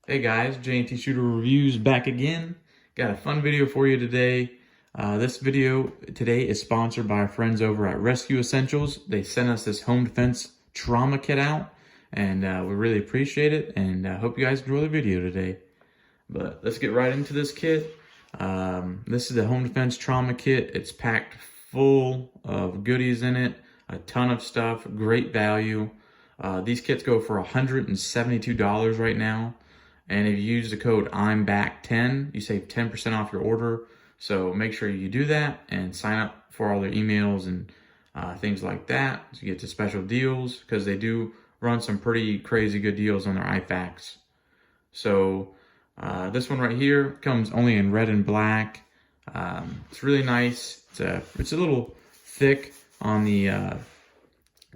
Hey guys, J&T Shooter Reviews back again. Got a fun video for you today. This video today is sponsored by our friends over at Rescue Essentials. They sent us this home defense trauma kit out, and we really appreciate it, and hope you guys enjoy the video today. But let's get right into this kit. This is the home defense trauma kit. It's packed full of goodies in it, a ton of stuff, great value. These kits go for $172 right now. And if you use the code I'mBack10, you save 10% off your order. So make sure you do that and sign up for all their emails and things like that. So you get to special deals because they do run some pretty crazy good deals on their IFAKs. So this one right here comes only in red and black. It's really nice. It's a little thick on the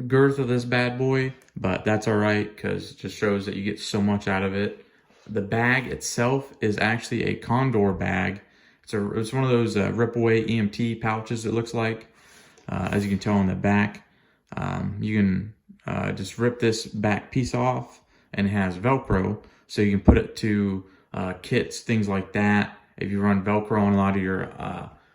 girth of this bad boy, but that's all right because it just shows that you get so much out of it. The bag itself is actually a condor bag. It's one of those rip-away EMT pouches, it looks like. As you can tell on the back, you can just rip this back piece off, and it has Velcro, so you can put it to kits, things like that. If you run Velcro on a lot of your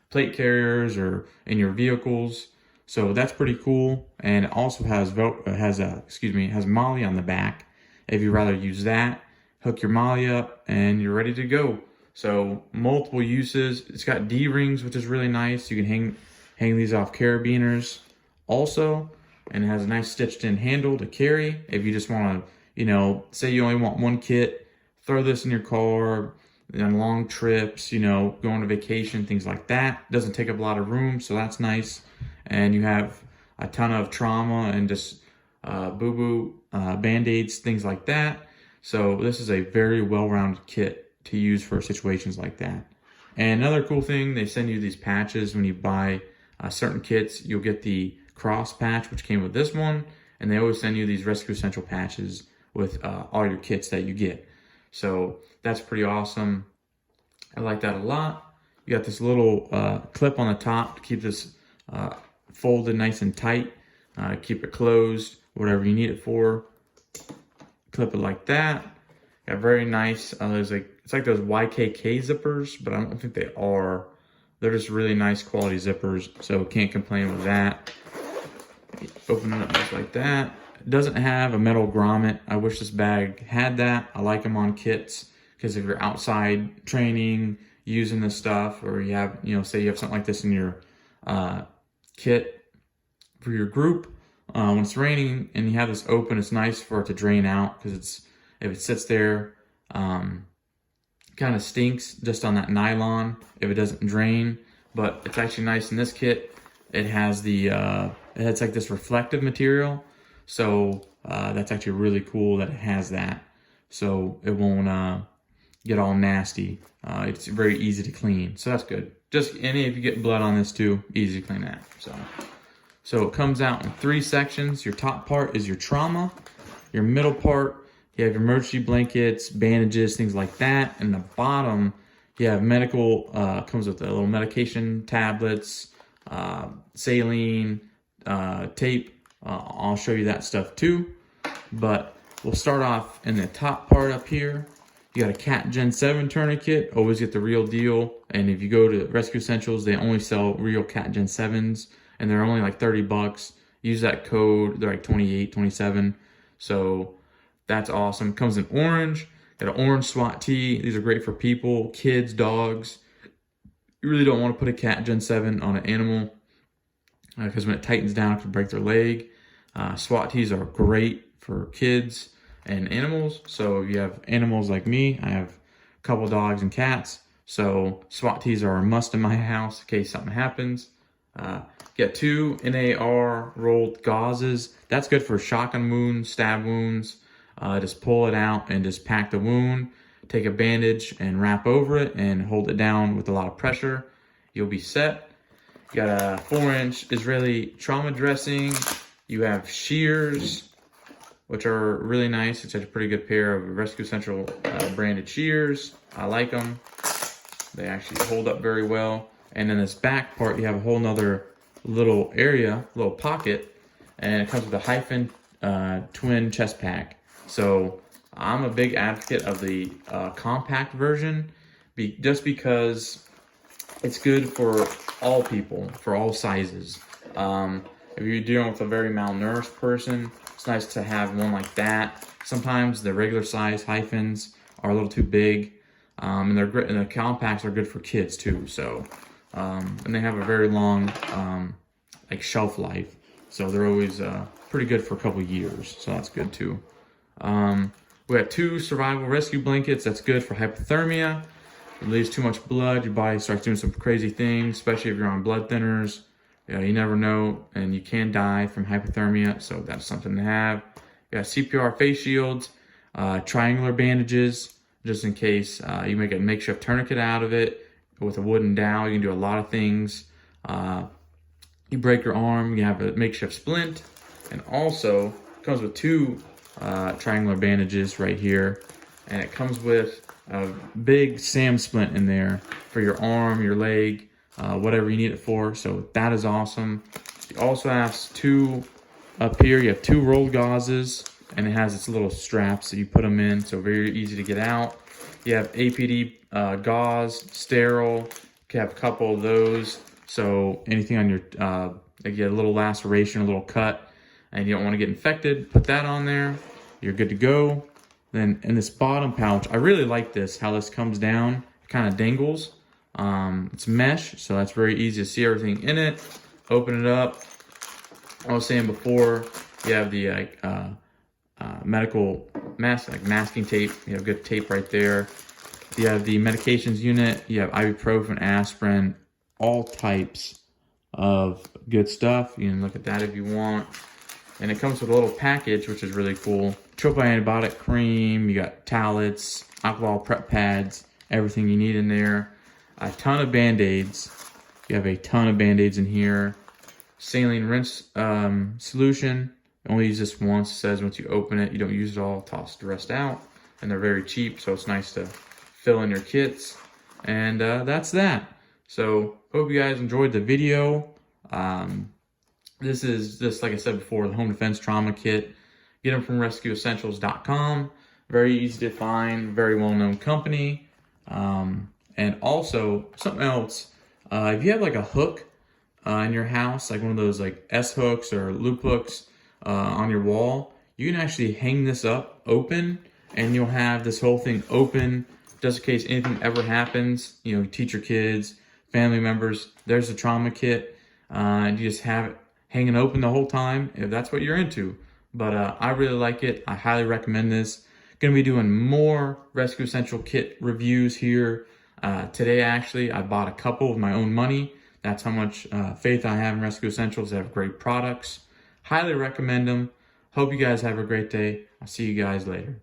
plate carriers or in your vehicles, so that's pretty cool. And it also has has Molly on the back. If you rather use that, hook your Molly up and you're ready to go. So multiple uses. It's got D-rings, which is really nice. You can hang these off carabiners also, and it has a nice stitched in handle to carry. If you just want to, say you only want one kit, throw this in your car on long trips, go on a vacation, things like that. It doesn't take up a lot of room, so that's nice. And you have a ton of trauma and just boo-boo Band-Aids, things like that. So this is a very well-rounded kit to use for situations like that. And another cool thing, they send you these patches when you buy certain kits. You'll get the cross patch, which came with this one, and they always send you these Rescue Essential patches with all your kits that you get. So that's pretty awesome. I like that a lot. You got this little clip on the top to keep this folded nice and tight, keep it closed, whatever you need it for. Clip it like that. Got very nice. It's like those YKK zippers, but I don't think they are. They're just really nice quality zippers, so can't complain with that. Open it up just like that. It doesn't have a metal grommet. I wish this bag had that. I like them on kits because if you're outside training, using this stuff, or you have, say you have something like this in your kit for your group, when it's raining and you have this open, it's nice for it to drain out because if it sits there, kind of stinks just on that nylon if it doesn't drain. But it's actually nice in this kit. It has it's like this reflective material, so that's actually really cool that it has that, so it won't get all nasty. It's very easy to clean, so that's good. If you get blood on this too, easy to clean that. So it comes out in 3 sections. Your top part is your trauma. Your middle part, you have your emergency blankets, bandages, things like that. And the bottom, you have medical, comes with a little medication tablets, saline, tape. I'll show you that stuff too. But we'll start off in the top part up here. You got a Cat Gen 7 tourniquet. Always get the real deal. And if you go to Rescue Essentials, they only sell real Cat Gen 7s. And they're only like 30 bucks. Use that code. They're like 28, 27. So that's awesome. Comes in orange. Got an orange SWAT tee. These are great for people, kids, dogs. You really don't want to put a Cat Gen 7 on an animal because when it tightens down, it can break their leg. SWAT tees are great for kids and animals. So if you have animals like me, I have a couple dogs and cats. So SWAT tees are a must in my house in case something happens. Get 2 NAR rolled gauzes. That's good for shotgun wounds, stab wounds. Just pull it out and just pack the wound. Take a bandage and wrap over it and hold it down with a lot of pressure. You'll be set. You got a 4-inch Israeli trauma dressing. You have shears, which are really nice. It's a pretty good pair of Rescue Central branded shears. I like them. They actually hold up very well. And in this back part, you have a whole nother little area, little pocket, and it comes with a hyphen twin chest pack. So I'm a big advocate of the compact version, just because it's good for all people, for all sizes. If you're dealing with a very malnourished person, it's nice to have one like that. Sometimes the regular size hyphens are a little too big, and they're great. And the compacts are good for kids too. So, and they have a very long like shelf life, so they're always pretty good for a couple years. So that's good too. We have 2 survival rescue blankets. That's good for hypothermia. If it leaves too much blood, your body starts doing some crazy things, especially if you're on blood thinners. You never know, and you can die from hypothermia, so that's something to have. You got CPR face shields, triangular bandages, just in case you make a makeshift tourniquet out of it. With a wooden dowel, you can do a lot of things. You break your arm, you have a makeshift splint, and also it comes with 2 triangular bandages right here, and it comes with a big SAM splint in there for your arm, your leg, whatever you need it for. So that is awesome. You also have 2 up here. You have 2 rolled gauzes, and it has its little straps that you put them in, so very easy to get out. You have APD gauze, sterile. You have a couple of those, so anything on your like you get a little laceration, a little cut, and you don't want to get infected, put that on there. You're good to go. Then in this bottom pouch, I really like this, how this comes down, it kind of dangles. It's mesh, so that's very easy to see everything in it. Open it up. I was saying before, you have the medical mask, like masking tape. You have good tape right there. You have the medications unit. You have ibuprofen, aspirin, all types of good stuff. You can look at that if you want. And it comes with a little package, which is really cool. Triple antibiotic cream. You got towelettes, alcohol prep pads, everything you need in there. A ton of Band-Aids. You have a ton of Band-Aids in here. Saline rinse solution. Only use this once. It says once you open it, you don't use it all, toss the rest out. And they're very cheap, so it's nice to fill in your kits. And that's that. So hope you guys enjoyed the video. This is just, like I said before, the home defense trauma kit. Get them from rescueessentials.com. Very easy to find, very well-known company. And also, something else, if you have like a hook in your house, like one of those like S-hooks or loop hooks on your wall, you can actually hang this up open, and you'll have this whole thing open just in case anything ever happens. You know, you teach your kids, family members, there's the trauma kit, and you just have it hanging open the whole time if that's what you're into. But I really like it. I highly recommend this. Gonna be doing more Rescue Essential kit reviews here. Today, actually, I bought a couple with my own money. That's how much faith I have in Rescue Essentials. They have great products. Highly recommend them. Hope you guys have a great day. I'll see you guys later.